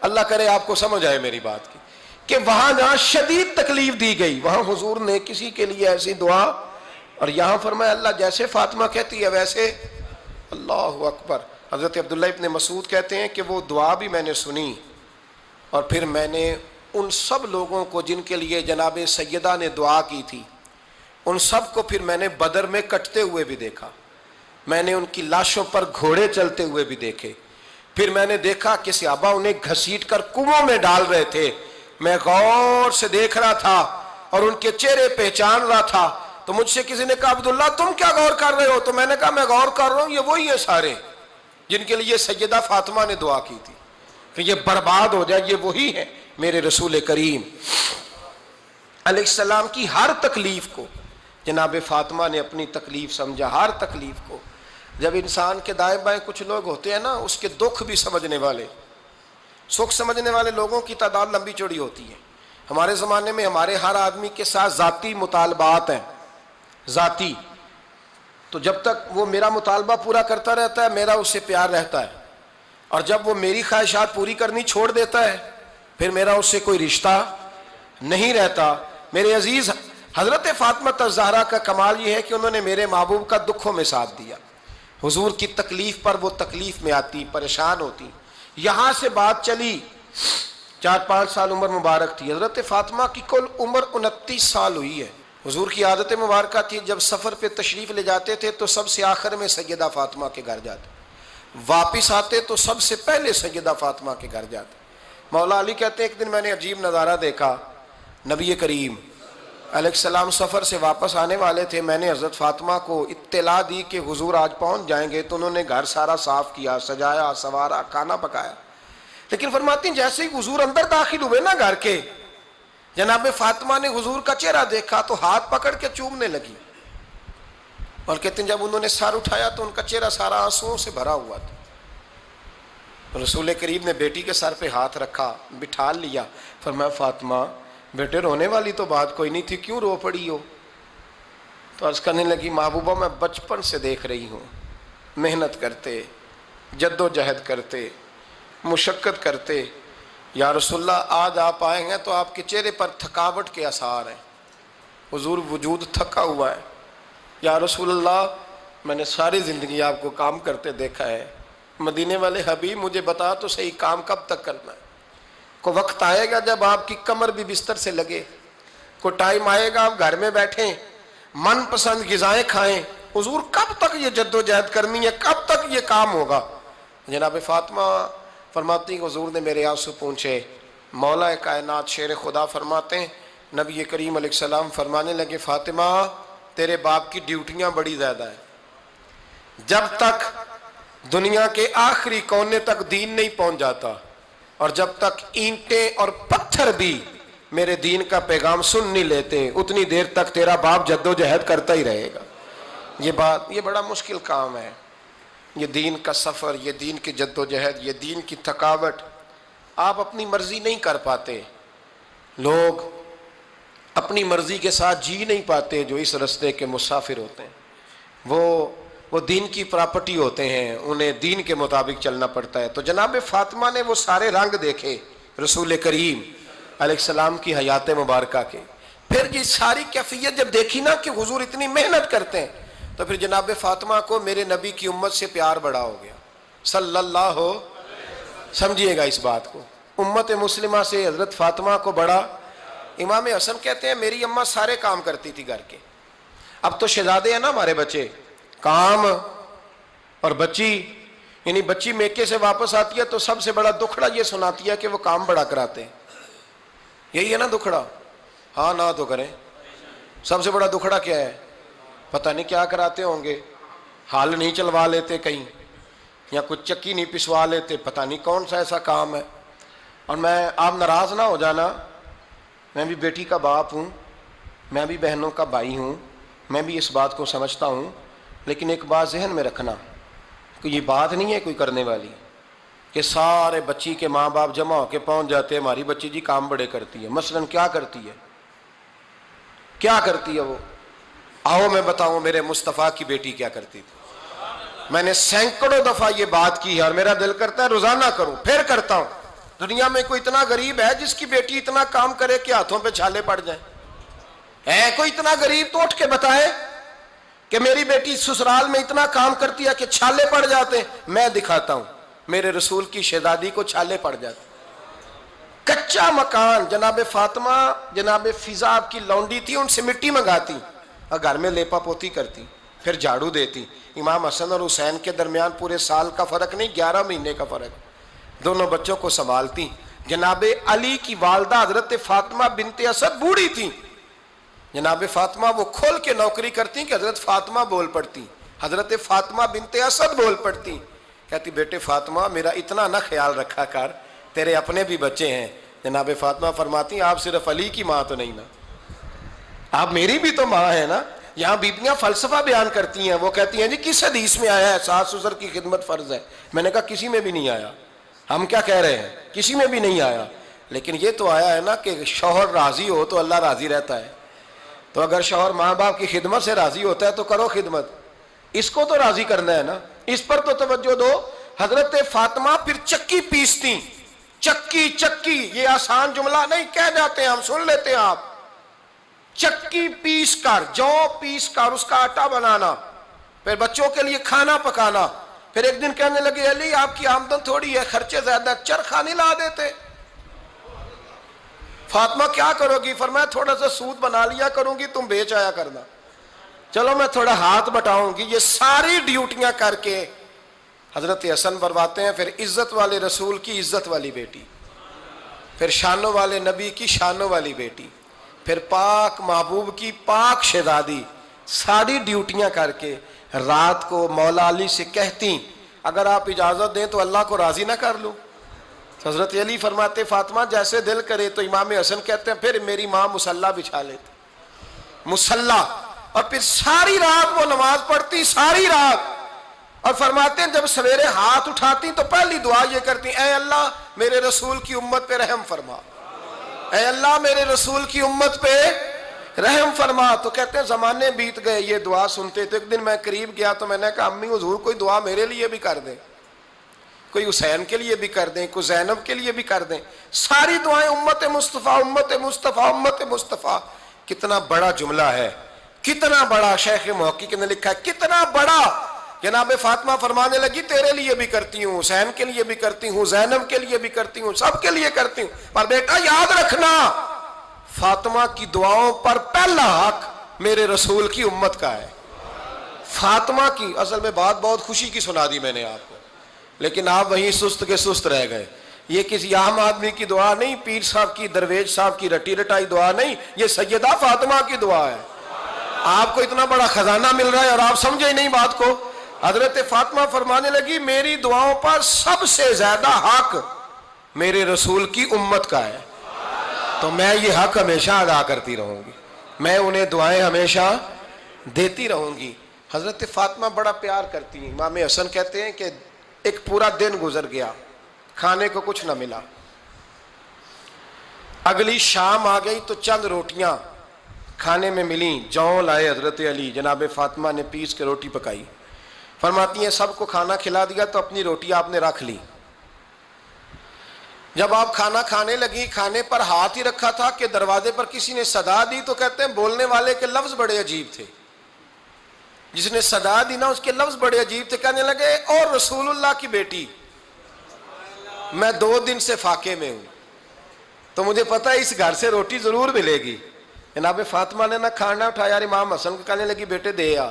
اللہ کرے آپ کو سمجھ آئے میری بات کی کہ وہاں جہاں شدید تکلیف دی گئی وہاں حضور نے کسی کے لیے ایسی دعا، اور یہاں فرمایا اللہ جیسے فاطمہ کہتی ہے ویسے، اللہ اکبر۔ حضرت عبداللہ ابن مسعود کہتے ہیں کہ وہ دعا بھی میں نے سنی، اور پھر میں نے ان سب لوگوں کو جن کے لیے جناب سیدہ نے دعا کی تھی ان سب کو پھر میں نے بدر میں کٹتے ہوئے بھی دیکھا، میں نے ان کی لاشوں پر گھوڑے چلتے ہوئے بھی دیکھے، پھر میں نے دیکھا کہ صحابہ انہیں گھسیٹ کر کنووں میں ڈال رہے تھے، میں غور سے دیکھ رہا تھا اور ان کے چہرے پہچان رہا تھا، تو مجھ سے کسی نے کہا عبداللہ تم کیا غور کر رہے ہو؟ تو میں نے کہا میں غور کر رہا ہوں یہ وہی ہیں سارے جن کے لیے سیدہ فاطمہ نے دعا کی تھی کہ یہ برباد ہو جائے، یہ وہی ہیں میرے رسول کریم علیہ السلام کی ہر تکلیف کو جناب فاطمہ نے اپنی تکلیف سمجھا، ہر تکلیف کو۔ جب انسان کے دائیں بائیں کچھ لوگ ہوتے ہیں نا اس کے دکھ بھی سمجھنے والے، سکھ سمجھنے والے لوگوں کی تعداد لمبی چوڑی ہوتی ہے۔ ہمارے زمانے میں ہمارے ہر آدمی کے ساتھ ذاتی مطالبات ہیں، ذاتی، تو جب تک وہ میرا مطالبہ پورا کرتا رہتا ہے میرا اس سے پیار رہتا ہے، اور جب وہ میری خواہشات پوری کرنی چھوڑ دیتا ہے پھر میرا اس سے کوئی رشتہ نہیں رہتا۔ میرے عزیز حضرت فاطمہ الزہرا کا کمال یہ ہے کہ انہوں نے میرے محبوب کا دکھوں میں ساتھ دیا، حضور کی تکلیف پر وہ تکلیف میں آتی، پریشان ہوتی۔ یہاں سے بات چلی 4-5 سال عمر مبارک تھی، حضرت فاطمہ کی کل عمر 29 سال ہوئی ہے۔ حضور کی عادت مبارکہ تھی جب سفر پہ تشریف لے جاتے تھے تو سب سے آخر میں سیدہ فاطمہ کے گھر جاتے، واپس آتے تو سب سے پہلے سیدہ فاطمہ کے گھر جاتے۔ مولا علی کہتے ہیں ایک دن میں نے عجیب نظارہ دیکھا، نبی کریم علیہ السلام سفر سے واپس آنے والے تھے، میں نے حضرت فاطمہ کو اطلاع دی کہ حضور آج پہنچ جائیں گے، تو انہوں نے گھر سارا صاف کیا، سجایا، سنوارا، کھانا پکایا۔ لیکن فرماتی ہیں جیسے ہی حضور اندر داخل ہوئے نا گھر کے، جناب فاطمہ نے حضور کا چہرہ دیکھا تو ہاتھ پکڑ کے چومنے لگی، اور کہتے ہیں جب انہوں نے سر اٹھایا تو ان کا چہرہ سارا آنسوؤں سے بھرا ہوا تھا۔ رسول کریم نے بیٹی کے سر پہ ہاتھ رکھا، بٹھا لیا، فرمایا فاطمہ بیٹے رونے والی تو بات کوئی نہیں تھی، کیوں رو پڑی ہو؟ تو عرض کرنے لگی محبوبہ میں بچپن سے دیکھ رہی ہوں، محنت کرتے، جد و جہد کرتے، مشقت کرتے، یا رسول اللہ آج آپ آئے ہیں تو آپ کے چہرے پر تھکاوٹ کے آثار ہیں، حضور وجود تھکا ہوا ہے۔ یا رسول اللہ میں نے ساری زندگی آپ کو کام کرتے دیکھا ہے، مدینے والے حبیب مجھے بتا تو صحیح کام کب تک کرنا ہے؟ کوئی وقت آئے گا جب آپ کی کمر بھی بستر سے لگے، کوئی ٹائم آئے گا آپ گھر میں بیٹھیں، من پسند غذائیں کھائیں، حضور کب تک یہ جد و جہد کرنی ہے، کب تک یہ کام ہوگا؟ جناب فاطمہ فرماتی ہیں حضور نے میرے آنسو پونچھے۔ مولا کائنات شیر خدا فرماتے ہیں نبی کریم علیہ السلام فرمانے لگے فاطمہ تیرے باپ کی ڈیوٹیاں بڑی زیادہ ہیں، جب تک دنیا کے آخری کونے تک دین نہیں پہنچ جاتا، اور جب تک اینٹیں اور پتھر بھی میرے دین کا پیغام سن نہیں لیتے، اتنی دیر تک تیرا باپ جد و جہد کرتا ہی رہے گا۔ یہ بڑا مشکل کام ہے، یہ دین کا سفر، یہ دین کی جد و جہد، یہ دین کی تھکاوٹ، آپ اپنی مرضی نہیں کر پاتے۔ لوگ اپنی مرضی کے ساتھ جی نہیں پاتے جو اس رستے کے مسافر ہوتے ہیں، وہ دین کی پراپرٹی ہوتے ہیں، انہیں دین کے مطابق چلنا پڑتا ہے۔ تو جناب فاطمہ نے وہ سارے رنگ دیکھے رسول کریم علیہ السلام کی حیات مبارکہ کے، پھر یہ ساری کیفیت جب دیکھی نا کہ حضور اتنی محنت کرتے ہیں، تو پھر جناب فاطمہ کو میرے نبی کی امت سے پیار بڑا ہو گیا صلی اللہ ہو۔ سمجھیے گا اس بات کو، امت مسلمہ سے حضرت فاطمہ کو بڑا۔ امام حسن کہتے ہیں میری اماں سارے کام کرتی تھی گھر کے، اب تو شہزادے ہیں نا ہمارے بچے، کام اور بچی، یعنی بچی میکے سے واپس آتی ہے تو سب سے بڑا دکھڑا یہ سناتی ہے کہ وہ کام بڑا کراتے ہیں، یہی ہے نا دکھڑا؟ ہاں نہ تو کریں، سب سے بڑا دکھڑا کیا ہے؟ پتہ نہیں کیا کراتے ہوں گے، ہال نہیں چلوا لیتے کہیں، یا کچھ چکی نہیں پسوا لیتے، پتہ نہیں کون سا ایسا کام ہے۔ اور آپ ناراض نہ ہو جانا، میں بھی بیٹی کا باپ ہوں، میں بھی بہنوں کا بھائی ہوں، میں بھی اس بات کو سمجھتا ہوں، لیکن ایک بات ذہن میں رکھنا کہ یہ بات نہیں ہے کوئی کرنے والی کہ سارے بچی کے ماں باپ جمع ہو کے پہنچ جاتے ہیں ہماری بچی جی کام بڑے کرتی ہے۔ مثلاً کیا کرتی ہے؟ کیا کرتی ہے وہ؟ آؤ میں بتاؤں میرے مصطفیٰ کی بیٹی کیا کرتی تھی۔ میں نے سینکڑوں دفعہ یہ بات کی ہے اور میرا دل کرتا ہے روزانہ کروں، پھر کرتا ہوں۔ دنیا میں کوئی اتنا غریب ہے جس کی بیٹی اتنا کام کرے کہ ہاتھوں پہ چھالے پڑ جائیں؟ ہے کوئی اتنا غریب تو اٹھ کے بتائے کہ میری بیٹی سسرال میں اتنا کام کرتی ہے کہ چھالے پڑ جاتے ہیں؟ میں دکھاتا ہوں، میرے رسول کی شہزادی کو چھالے پڑ جاتے۔ کچا مکان، جناب فاطمہ جناب فضا آپ کی لونڈی تھی، ان سے مٹی منگاتی اور گھر میں لیپا پوتی کرتی، پھر جھاڑو دیتی۔ امام حسن اور حسین کے درمیان پورے سال کا فرق نہیں، 11 مہینے کا فرق، دونوں بچوں کو سنبھالتی۔ جناب علی کی والدہ حضرت فاطمہ بنت اسد بوڑھی تھی، جناب فاطمہ وہ کھول کے نوکری کرتی کہ حضرت فاطمہ بول پڑتی، حضرت فاطمہ بنت اسد بول پڑتی، کہتی بیٹے فاطمہ میرا اتنا نہ خیال رکھا کر، تیرے اپنے بھی بچے ہیں۔ جناب فاطمہ فرماتی آپ صرف علی کی ماں تو نہیں نا، آپ میری بھی تو ماں ہے نا۔ یہاں بیبیاں فلسفہ بیان کرتی ہیں، وہ کہتی ہیں جی کس حدیث میں آیا ہے ساس سسر کی خدمت فرض ہے؟ میں نے کہا کسی میں بھی نہیں آیا، ہم کیا کہہ رہے ہیں، کسی میں بھی نہیں آیا، لیکن یہ تو آیا ہے نا کہ شوہر راضی ہو تو اللہ راضی رہتا ہے۔ تو اگر شوہر ماں باپ کی خدمت سے راضی ہوتا ہے تو کرو خدمت، اس کو تو راضی کرنا ہے نا، اس پر تو توجہ دو۔ حضرت فاطمہ پھر چکی پیستی، چکی یہ آسان جملہ نہیں، کہہ جاتے ہیں ہم، سن لیتے ہیں آپ، چکی پیس کر، جو پیس کر اس کا آٹا بنانا، پھر بچوں کے لیے کھانا پکانا۔ پھر ایک دن کہنے لگے علی آپ کی آمدن تھوڑی ہے، خرچے زیادہ، چرخہ نہیں لا دیتے؟ فاطمہ کیا کرو گی؟ فرمایا تھوڑا سا سود بنا لیا کروں گی، تم بیچ آیا کرنا۔ چلو میں تھوڑا ہاتھ بٹاؤں گی۔ یہ ساری ڈیوٹیاں کر کے حضرت حسن فرماتے ہیں پھر عزت والے رسول کی عزت والی بیٹی، پھر شانوں والے نبی کی شانوں والی بیٹی، پھر پاک محبوب کی پاک شہزادی، ساری ڈیوٹیاں کر کے رات کو مولا علی سے کہتی اگر آپ اجازت دیں تو اللہ کو راضی نہ کر لوں؟ حضرت علی فرماتے فاطمہ جیسے دل کرے، تو امام حسن کہتے ہیں پھر میری ماں مصلی بچھا لیتی، مصلی، اور پھر ساری رات وہ نماز پڑھتی، ساری رات، اور فرماتے ہیں جب سویرے ہاتھ اٹھاتی تو پہلی دعا یہ کرتی اے اللہ میرے رسول کی امت پہ رحم فرما، اے اللہ میرے رسول کی امت پہ رحم فرما۔ تو کہتے ہیں زمانے بیت گئے یہ دعا سنتے، تو ایک دن میں قریب گیا تو میں نے کہا امی حضور کوئی دعا میرے لیے بھی کر دیں، کوئی حسین کے لیے بھی کر دیں، کوئی زینب کے لیے بھی کر دیں، ساری دعائیں امت مصطفیٰ امت مصطفیٰ امت مصطفیٰ۔ کتنا بڑا جملہ ہے، کتنا بڑا، شیخ محقق نے لکھا ہے کتنا بڑا۔ جناب فاطمہ فرمانے لگی تیرے لیے بھی کرتی ہوں، حسین کے لیے بھی کرتی ہوں، زینب کے لیے بھی کرتی ہوں، سب کے لیے کرتی ہوں، پر بیٹا یاد رکھنا فاطمہ کی دعاؤں پر پہلا حق میرے رسول کی امت کا ہے۔ فاطمہ کی، اصل میں بات بہت خوشی کی سنا دی میں نے آپ کو، لیکن آپ وہیں سست کے سست رہ گئے۔ یہ کسی عام آدمی کی دعا نہیں، پیر صاحب کی، درویش صاحب کی رٹی رٹائی دعا نہیں، یہ سیدہ فاطمہ کی دعا ہے۔ آپ کو اتنا بڑا خزانہ مل رہا ہے اور آپ سمجھے ہی نہیں بات کو۔ حضرت فاطمہ فرمانے لگی میری دعاؤں پر سب سے زیادہ حق میرے رسول کی امت کا ہے، تو میں یہ حق ہمیشہ ادا کرتی رہوں گی، میں انہیں دعائیں ہمیشہ دیتی رہوں گی۔ حضرت فاطمہ بڑا پیار کرتی ہیں۔ امام حسن کہتے ہیں کہ ایک پورا دن گزر گیا، کھانے کو کچھ نہ ملا، اگلی شام آ گئی تو چند روٹیاں کھانے میں ملیں، جوں لائے حضرت علی، جناب فاطمہ نے پیس کے روٹی پکائی، فرماتی ہیں سب کو کھانا کھلا دیا تو اپنی روٹی آپ نے رکھ لی۔ جب آپ کھانا کھانے لگی، کھانے پر ہاتھ ہی رکھا تھا کہ دروازے پر کسی نے صدا دی، تو کہتے ہیں بولنے والے کے لفظ بڑے عجیب تھے، جس نے صدا دی نا اس کے لفظ بڑے عجیب تھے، کہنے لگے اور رسول اللہ کی بیٹی میں 2 دن سے فاقے میں ہوں، تو مجھے پتا ہے اس گھر سے روٹی ضرور ملے گی۔ جناب فاطمہ نے نہ کھانا اٹھایا، امام حسن کو کہنے لگی بیٹے دے آ۔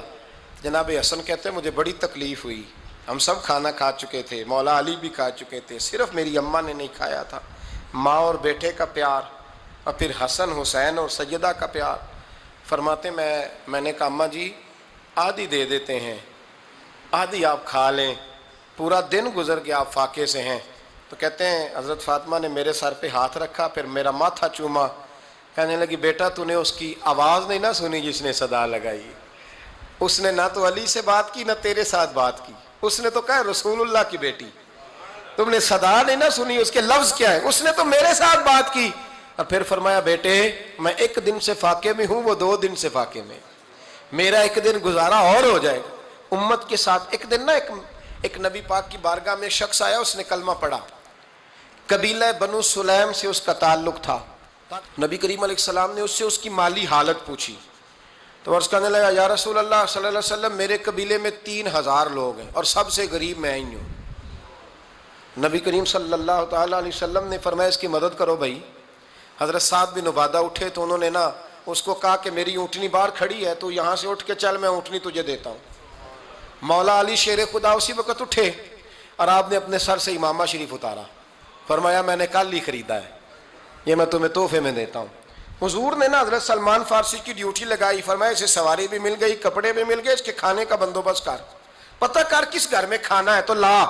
جناب حسن کہتے ہیں مجھے بڑی تکلیف ہوئی، ہم سب کھانا کھا چکے تھے، مولا علی بھی کھا چکے تھے، صرف میری اماں نے نہیں کھایا تھا۔ ماں اور بیٹے کا پیار، اور پھر حسن حسین اور سیدہ کا پیار۔ فرماتے میں نے کہا اماں جی آدھی دے دیتے ہیں، آدھی آپ کھا لیں، پورا دن گزر گیا آپ فاقے سے ہیں۔ تو کہتے ہیں حضرت فاطمہ نے میرے سر پہ ہاتھ رکھا، پھر میرا ماتھا چوما، کہنے لگی بیٹا تو نے اس کی آواز نہیں نہ سنی جس نے صدا لگائی، اس نے نہ تو علی سے بات کی نہ تیرے ساتھ بات کی، اس نے تو کہا رسول اللہ کی بیٹی، تم نے صدا نہیں نہ سنی، اس کے لفظ کیا ہے، اس نے تو میرے ساتھ بات کی۔ اور پھر فرمایا بیٹے میں 1 دن سے فاقے میں ہوں، وہ 2 دن سے فاقے میں، میرا 1 دن گزارا اور ہو جائے گا امت کے ساتھ۔ ایک دن نا ایک نبی پاک کی بارگاہ میں شخص آیا، اس نے کلمہ پڑھا، قبیلہ بنو سلیم سے اس کا تعلق تھا۔ نبی کریم علیہ السلام نے اس سے اس کی مالی حالت پوچھی، تو عرض کرنے لگا یا رسول اللہ صلی اللہ علیہ وسلم میرے قبیلے میں 3000 لوگ ہیں اور سب سے غریب میں ہی ہوں۔ نبی کریم صلی اللہ تعالیٰ علیہ وسلم نے فرمایا اس کی مدد کرو بھائی۔ حضرت سعد بن عبادہ اٹھے تو انہوں نے نا اس کو کہا کہ میری اونٹنی باہر کھڑی ہے تو یہاں سے اٹھ کے چل، میں اونٹنی تجھے دیتا ہوں۔ مولا علی شیر خدا اسی وقت اٹھے اور آپ نے اپنے سر سے امامہ شریف اتارا، فرمایا میں نے کل ہی خریدا ہے، یہ میں تمہیں تحفے میں دیتا ہوں۔ حضور نے نا حضرت سلمان فارسی کی ڈیوٹی لگائی، فرمایا اسے سواری بھی مل گئی، کپڑے بھی مل گئے، اس کے کھانے کا بندوبست کر، پتہ کر کس گھر میں کھانا ہے تو لا۔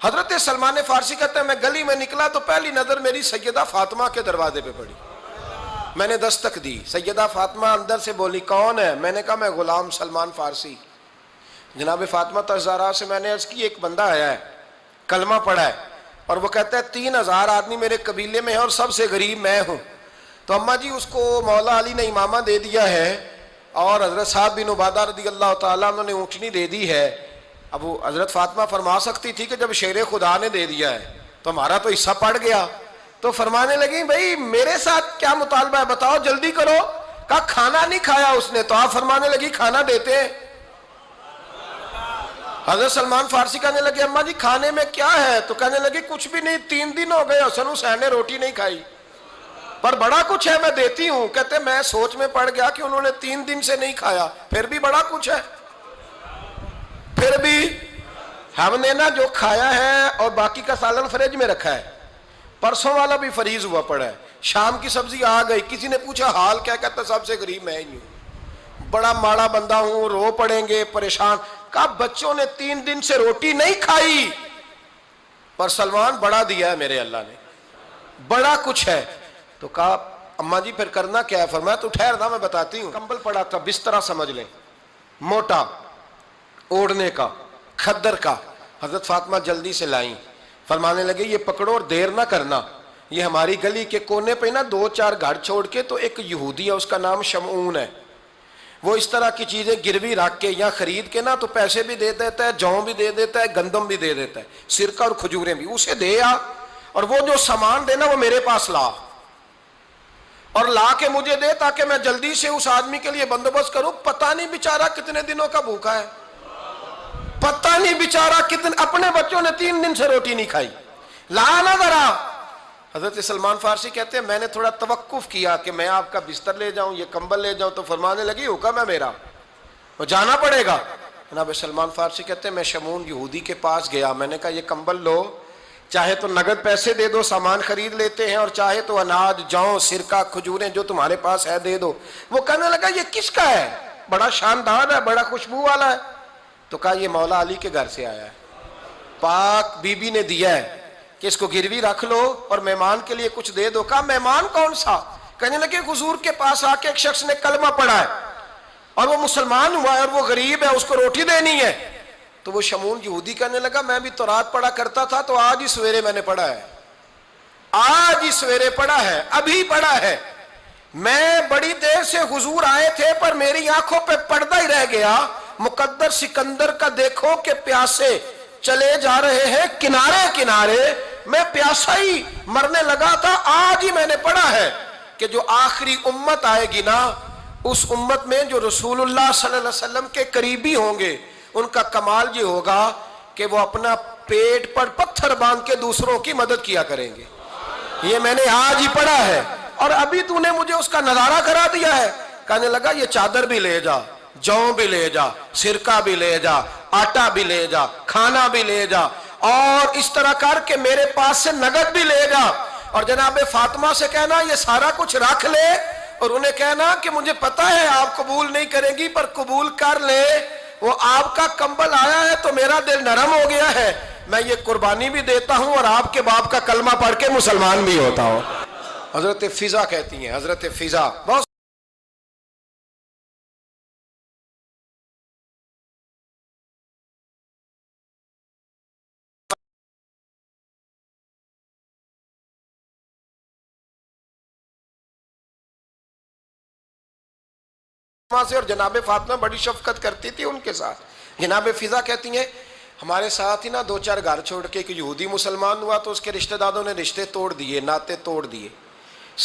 حضرت سلمان فارسی کہتے ہیں میں گلی میں نکلا تو پہلی نظر میری سیدہ فاطمہ کے دروازے پہ پڑی، میں نے دستک دی، سیدہ فاطمہ اندر سے بولی کون ہے؟ میں نے کہا میں غلام سلمان فارسی۔ جناب فاطمہ تزارہ سے میں نے عرض کی ایک بندہ آیا ہے، کلمہ پڑھا ہے، اور وہ کہتا ہے 3000 آدمی میرے قبیلے میں ہیں اور سب سے غریب میں ہوں۔ تو اماں جی اس کو مولا علی نے امامہ دے دیا ہے اور حضرت سعد بن عبادہ رضی اللہ تعالیٰ عنہ نے اونٹنی دے دی ہے۔ اب وہ حضرت فاطمہ فرما سکتی تھی کہ جب شیر خدا نے دے دیا ہے تو ہمارا تو حصہ پڑ گیا، تو فرمانے لگی بھائی میرے ساتھ کیا مطالبہ ہے بتاؤ جلدی کرو۔ کہا کھانا نہیں کھایا اس نے، تو آپ فرمانے لگی کھانا دیتے ہیں۔ حضرت سلمان فارسی کہنے لگے اماں جی کھانے میں کیا ہے؟ تو کہنے لگی کچھ بھی نہیں، 3 دن ہو گئے حسن حسین نے روٹی نہیں کھائی، پر بڑا کچھ ہے میں دیتی ہوں۔ کہتے میں سوچ میں پڑ گیا کہ انہوں نے 3 دن سے نہیں کھایا، پھر بھی بڑا کچھ ہے، پھر بھی ہم نے نا جو کھایا ہے اور باقی کا سالن فریج میں رکھا ہے، پرسوں والا بھی فریز ہوا پڑا ہے، شام کی سبزی آ گئی، کسی نے پوچھا حال کیا، کہتا سب سے غریب میں ہی ہوں، بڑا ماڑا بندہ ہوں، رو پڑیں گے، پریشان۔ کہا بچوں نے 3 دن سے روٹی نہیں کھائی، پر سلمان بڑا دیا ہے میرے اللہ نے، بڑا کچھ ہے۔ تو کہا اماں جی پھر کرنا کیا ہے؟ فرمایا تو ٹھہر نا میں بتاتی ہوں۔ کمبل پڑا تھا، بسترا سمجھ لیں، موٹا، اوڑھنے کا، کھدر کا۔ حضرت فاطمہ جلدی سے لائیں، فرمانے لگے یہ پکڑو اور دیر نہ کرنا، یہ ہماری گلی کے کونے پہ نا 2-4 گھر چھوڑ کے تو ایک یہودی ہے، اس کا نام شمعون ہے، وہ اس طرح کی چیزیں گروی رکھ کے یا خرید کے نا تو پیسے بھی دے دیتا ہے، جوں بھی دے دیتا ہے، گندم بھی دے دیتا ہے، سرکہ اور کھجوریں بھی، اسے دے آ، اور وہ جو سامان دینا وہ میرے پاس لا، اور لا کے مجھے دے تاکہ میں جلدی سے اس آدمی کے لیے بندوبست کروں۔ پتہ نہیں بیچارہ کتنے دنوں کا بھوکا ہے، پتہ نہیں بیچارہ کتنے، اپنے بچوں نے 3 دن سے روٹی نہیں کھائی، لا نہ ذرا۔ حضرت سلمان فارسی کہتے ہیں میں نے تھوڑا توقف کیا کہ میں آپ کا بستر لے جاؤں، یہ کمبل لے جاؤں، تو فرمانے لگی حکم ہے میرا، وہ جانا پڑے گا۔ جناب سلمان فارسی کہتے ہیں میں شمعون یہودی کے پاس گیا، میں نے کہا یہ کمبل لو، چاہے تو نگد پیسے دے دو، سامان خرید لیتے ہیں، اور چاہے تو اناج، جوں، سرکہ، کھجوریں جو تمہارے پاس ہے دے دو۔ وہ کہنے لگا یہ کس کا ہے؟ بڑا شاندار ہے، بڑا خوشبو والا ہے۔ تو کہا یہ مولا علی کے گھر سے آیا ہے، پاک بی بی نے دیا ہے کہ اس کو گروی رکھ لو اور مہمان کے لیے کچھ دے دو۔ کہا مہمان کون سا؟ کہنے لگے حضور کے پاس آ کے ایک شخص نے کلمہ پڑھا ہے اور وہ مسلمان ہوا ہے اور وہ غریب ہے، اس کو روٹی دینی ہے۔ تو وہ شمعون یہودی کہنے لگا میں بھی تورات پڑھا کرتا تھا، تو آج ہی سویرے میں نے پڑھا ہے، آج ہی سویرے پڑھا ہے، ابھی پڑھا ہے، میں بڑی دیر سے حضور آئے تھے پر میری آنکھوں پہ پردہ ہی رہ گیا، مقدر سکندر کا دیکھو کہ پیاسے چلے جا رہے ہیں کنارے کنارے، میں پیاسا ہی مرنے لگا تھا، آج ہی میں نے پڑھا ہے کہ جو آخری امت آئے گی نا، اس امت میں جو رسول اللہ صلی اللہ علیہ وسلم کے قریبی ہوں گے، ان کا کمال یہ ہوگا کہ وہ اپنا پیٹ پر پتھر باندھ کے دوسروں کی مدد کیا کریں گے۔ یہ میں نے آج ہی پڑھا ہے اور ابھی تو نے مجھے اس کا نظارہ کرا دیا ہے۔ کہنے لگا یہ چادر بھی لے جا، جوں بھی لے جا، سرکہ بھی لے جا، آٹا بھی لے جا، کھانا بھی لے جا، اور اس طرح کر کے میرے پاس سے نگد بھی لے جا، اور جناب فاطمہ سے کہنا یہ سارا کچھ رکھ لے، اور انہیں کہنا کہ مجھے پتا ہے آپ قبول نہیں کریں گی پر قبول کر لے، وہ آپ کا کمبل آیا ہے تو میرا دل نرم ہو گیا ہے، میں یہ قربانی بھی دیتا ہوں اور آپ کے باپ کا کلمہ پڑھ کے مسلمان بھی ہوتا ہوں۔ حضرت فضا کہتی ہیں، حضرت فضا بہت سے، اور جناب فاطمہ بڑی شفقت کرتی تھی ان کے ساتھ۔ جناب فضا کہتی ہیں ہمارے ساتھ ہی نا 2-4 گھر چھوڑ کے ایک یہودی مسلمان ہوا تو اس کے رشتہ داروں نے رشتے توڑ دیے، ناطے توڑ دیے،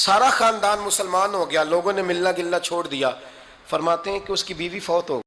سارا خاندان مسلمان ہو گیا، لوگوں نے ملنا گلنا چھوڑ دیا۔ فرماتے ہیں کہ اس کی بیوی فوت ہو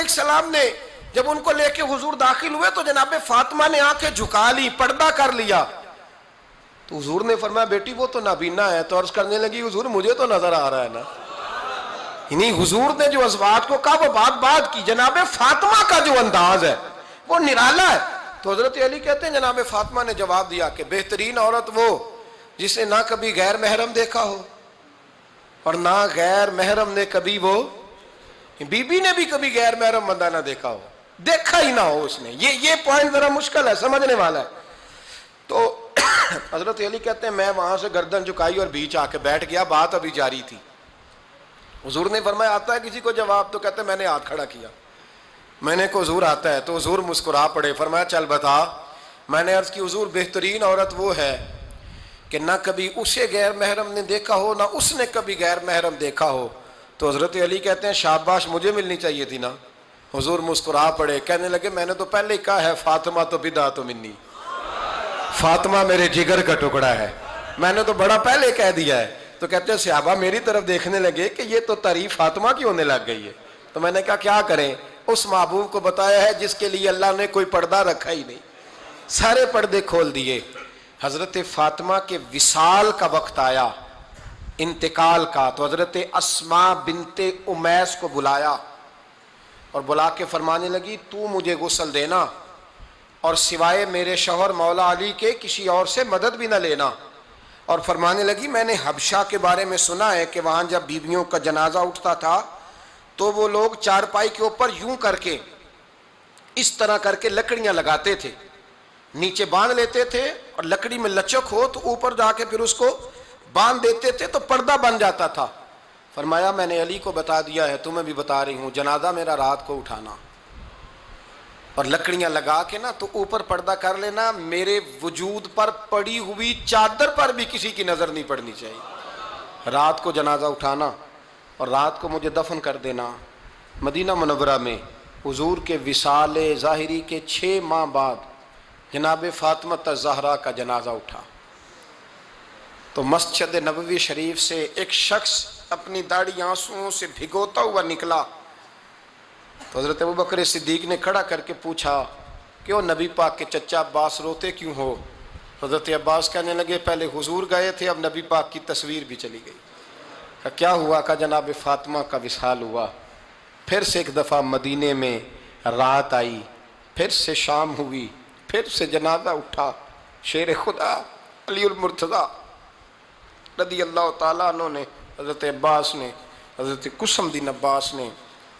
السلام نے جب ان کو لے کے حضور داخل ہوئے تو جناب فاطمہ نے آنکھیں جھکا لی، پردہ کر لیا. تو حضور نے فرمایا بیٹی وہ تو نابینا ہے. تو عرض کرنے لگی حضور مجھے تو نظر آ رہا ہے نا. یعنی حضور نے جو ازواج کو کہا وہ بات کی. جناب فاطمہ کا جو انداز ہے وہ نرالا ہے. تو حضرت علی کہتے ہیں جناب فاطمہ نے جواب دیا کہ بہترین عورت وہ جس نے نہ کبھی غیر محرم دیکھا ہو اور نہ غیر محرم نے کبھی، وہ بی بی نے بھی کبھی غیر محرم بندہ نہ دیکھا ہو، دیکھا ہی نہ ہو اس نے. یہ پوائنٹ ذرا مشکل ہے، سمجھنے والا ہے. تو حضرت علی کہتے ہیں میں وہاں سے گردن جھکائی اور بیچ آ کے بیٹھ گیا، بات ابھی جاری تھی. حضور نے فرمایا آتا ہے کسی کو جواب؟ تو کہتے ہیں میں نے ہاتھ کھڑا کیا. میں نے کو حضور آتا ہے. تو حضور مسکرا پڑے، فرمایا چل بتا. میں نے عرض کی حضور بہترین عورت وہ ہے کہ نہ کبھی اسے غیر محرم نے دیکھا ہو نہ اس نے کبھی غیر محرم دیکھا ہو. تو حضرت علی کہتے ہیں شاباش، مجھے ملنی چاہیے تھی نا. حضور مسکرا پڑے، کہنے لگے میں نے تو پہلے ہی کہا ہے فاطمہ تو بدعت منی، فاطمہ میرے جگر کا ٹکڑا ہے، میں نے تو بڑا پہلے کہہ دیا ہے. تو کہتے ہیں صحابہ میری طرف دیکھنے لگے کہ یہ تو تعریف فاطمہ کی ہونے لگ گئی ہے. تو میں نے کہا کیا کریں، اس محبوب کو بتایا ہے جس کے لیے اللہ نے کوئی پردہ رکھا ہی نہیں، سارے پردے کھول دیے. حضرت فاطمہ کے وصال کا وقت آیا، انتقال کا. تو حضرت اسماء بنت امیس کو بلایا اور بلا کے فرمانے لگی تو مجھے غسل دینا اور سوائے میرے شوہر مولا علی کے کسی اور سے مدد بھی نہ لینا. اور فرمانے لگی میں نے حبشہ کے بارے میں سنا ہے کہ وہاں جب بیویوں کا جنازہ اٹھتا تھا تو وہ لوگ چارپائی کے اوپر یوں کر کے اس طرح کر کے لکڑیاں لگاتے تھے، نیچے باندھ لیتے تھے اور لکڑی میں لچک ہو تو اوپر جا کے پھر اس کو باندھ دیتے تھے تو پردہ بن جاتا تھا. فرمایا میں نے علی کو بتا دیا ہے، تمہیں بھی بتا رہی ہوں، جنازہ میرا رات کو اٹھانا اور لکڑیاں لگا کے نا تو اوپر پردہ کر لینا، میرے وجود پر پڑی ہوئی چادر پر بھی کسی کی نظر نہیں پڑنی چاہیے. رات کو جنازہ اٹھانا اور رات کو مجھے دفن کر دینا. مدینہ منورہ میں حضور کے وصال ظاہری کے 6 ماہ بعد جناب فاطمہ الزہرا کا جنازہ اٹھا. تو مسجد نبوی شریف سے ایک شخص اپنی داڑھی آنسوؤں سے بھگوتا ہوا نکلا. تو حضرت ابوبکر صدیق نے کھڑا کر کے پوچھا کیوں نبی پاک کے چچا عباس روتے کیوں ہو؟ حضرت عباس کہنے لگے پہلے حضور گئے تھے، اب نبی پاک کی تصویر بھی چلی گئی. کیا ہوا؟ کہ جناب فاطمہ کا وصال ہوا. پھر سے ایک دفعہ مدینے میں رات آئی، پھر سے شام ہوئی، پھر سے جنازہ اٹھا. شیر خدا علی المرتضیٰ رضی اللہ تعالیٰ عنہ نے، حضرت عباس نے، حضرت قسم بن عباس نے،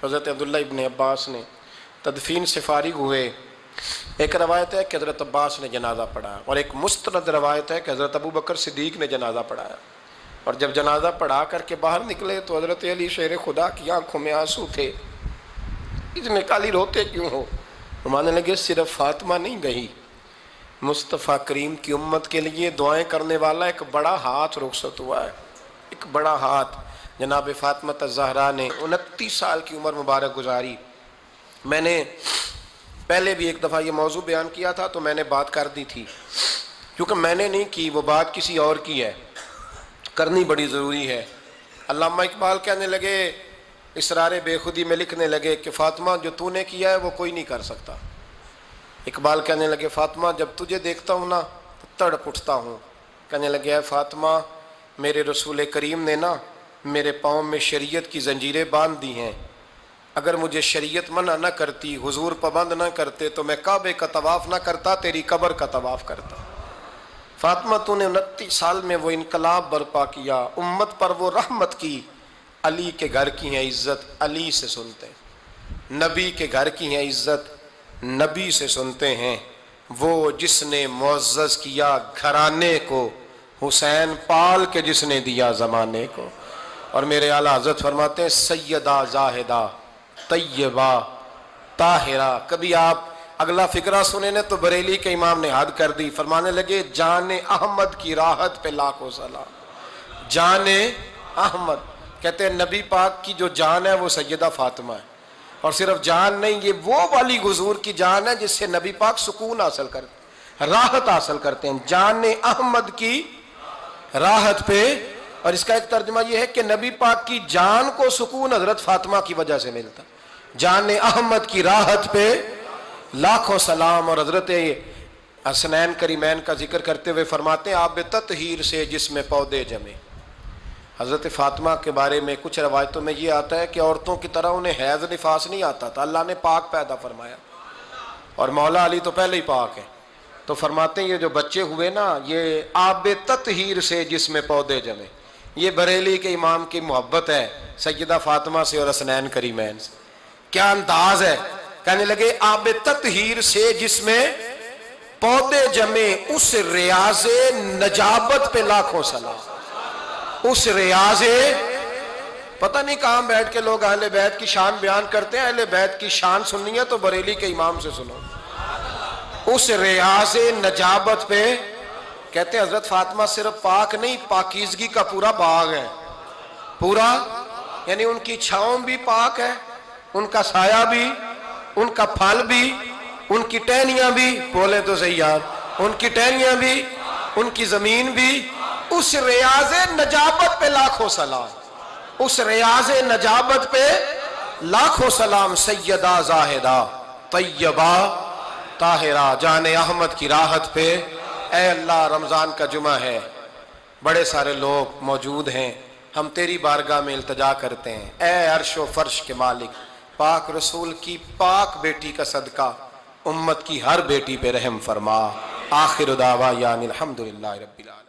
حضرت عبداللہ ابن عباس نے تدفین سے فارغ ہوئے. ایک روایت ہے کہ حضرت عباس نے جنازہ پڑھایا اور ایک مستند روایت ہے کہ حضرت ابوبکر صدیق نے جنازہ پڑھایا. اور جب جنازہ پڑھا کر کے باہر نکلے تو حضرت علی شیر خدا کی آنکھوں میں آنسو تھے. اتنے کالی روتے کیوں ہو؟ ماننے لگے صرف فاطمہ نہیں گئی، مصطفیٰ کریم کی امت کے لیے دعائیں کرنے والا ایک بڑا ہاتھ رخصت ہوا ہے. ایک بڑا ہاتھ جناب فاطمہ الزہرا نے 29 سال کی عمر مبارک گزاری. میں نے پہلے بھی ایک دفعہ یہ موضوع بیان کیا تھا تو میں نے بات کر دی تھی، کیونکہ میں نے نہیں کی، وہ بات کسی اور کی ہے، کرنی بڑی ضروری ہے. علامہ اقبال کہنے لگے، اسرار بے خودی میں لکھنے لگے کہ فاطمہ جو تو نے کیا ہے وہ کوئی نہیں کر سکتا. اقبال کہنے لگے فاطمہ جب تجھے دیکھتا ہوں نا تو تڑپ اٹھتا ہوں. کہنے لگے اے فاطمہ میرے رسول کریم نے نا میرے پاؤں میں شریعت کی زنجیریں باندھ دی ہیں، اگر مجھے شریعت منع نہ کرتی، حضور پابند نہ کرتے تو میں کعبے کا طواف نہ کرتا، تیری قبر کا طواف کرتا. فاطمہ تو نے 29 سال میں وہ انقلاب برپا کیا، امت پر وہ رحمت کی. علی کے گھر کی ہے عزت، علی سے سنتے ہیں. نبی کے گھر کی ہے عزت، نبی سے سنتے ہیں. وہ جس نے معزز کیا گھرانے کو، حسین پال کے جس نے دیا زمانے کو. اور میرے اعلیٰ حضرت فرماتے ہیں سیدہ زاہدہ طیبہ طاہرہ. کبھی آپ اگلا فقرہ سنیں نے تو بریلی کے امام نے حد کر دی، فرمانے لگے جان احمد کی راحت پہ لاکھوں سلام. جان احمد کہتے ہیں نبی پاک کی جو جان ہے وہ سیدہ فاطمہ ہے. اور صرف جان نہیں، یہ وہ والی حضور کی جان ہے جس سے نبی پاک سکون حاصل کرتے، راحت حاصل کرتے ہیں. جان احمد کی راحت پہ. اور اس کا ایک ترجمہ یہ ہے کہ نبی پاک کی جان کو سکون حضرت فاطمہ کی وجہ سے ملتا. جان احمد کی راحت پہ لاکھوں سلام۔ اور حضرت حسنین کریمین کا ذکر کرتے ہوئے فرماتے ہیں آب تطہیر سے جس میں پودے جمے۔ حضرت فاطمہ کے بارے میں کچھ روایتوں میں یہ آتا ہے کہ عورتوں کی طرح انہیں حیض نفاس نہیں آتا تھا، اللہ نے پاک پیدا فرمایا، اور مولا علی تو پہلے ہی پاک ہے، تو فرماتے ہیں یہ جو بچے ہوئے نا یہ آب تطہیر سے جس میں پودے جمے۔ یہ بریلی کے امام کی محبت ہے سیدہ فاطمہ سے اور حسنین کریمین سے، کیا انداز ہے، کہنے لگے آب تطہیر سے جس میں پودے جمے، اس ریاض نجابت پہ لاکھوں سلام۔ اس ریاض، پتہ نہیں کہاں بیٹھ کے لوگ اہل بیت کی شان بیان کرتے ہیں، اہل بیت کی شان سننی ہے تو بریلی کے امام سے سنو۔ اس ریاض نجابت پہ کہتے ہیں حضرت فاطمہ صرف پاک نہیں، پاکیزگی کا پورا باغ ہے، پورا، یعنی ان کی چھاؤں بھی پاک ہے، ان کا سایہ بھی، ان کا پھل بھی، ان کی ٹہنیاں بھی، بولے تو صحیح یار، ان کی ٹہنیاں بھی، ان کی زمین بھی۔ اس ریاض نجابت پہ لاکھوں سلام، اس ریاض نجابت پہ لاکھوں سلام۔ سیدہ زاہدہ طیبہ طاہرہ جان احمد کی راحت پہ۔ اے اللہ رمضان کا جمعہ ہے، بڑے سارے لوگ موجود ہیں، ہم تیری بارگاہ میں التجا کرتے ہیں، اے عرش و فرش کے مالک، پاک رسول کی پاک بیٹی کا صدقہ امت کی ہر بیٹی پہ رحم فرما۔ آخر دعوانا الحمدللہ رب العالمین۔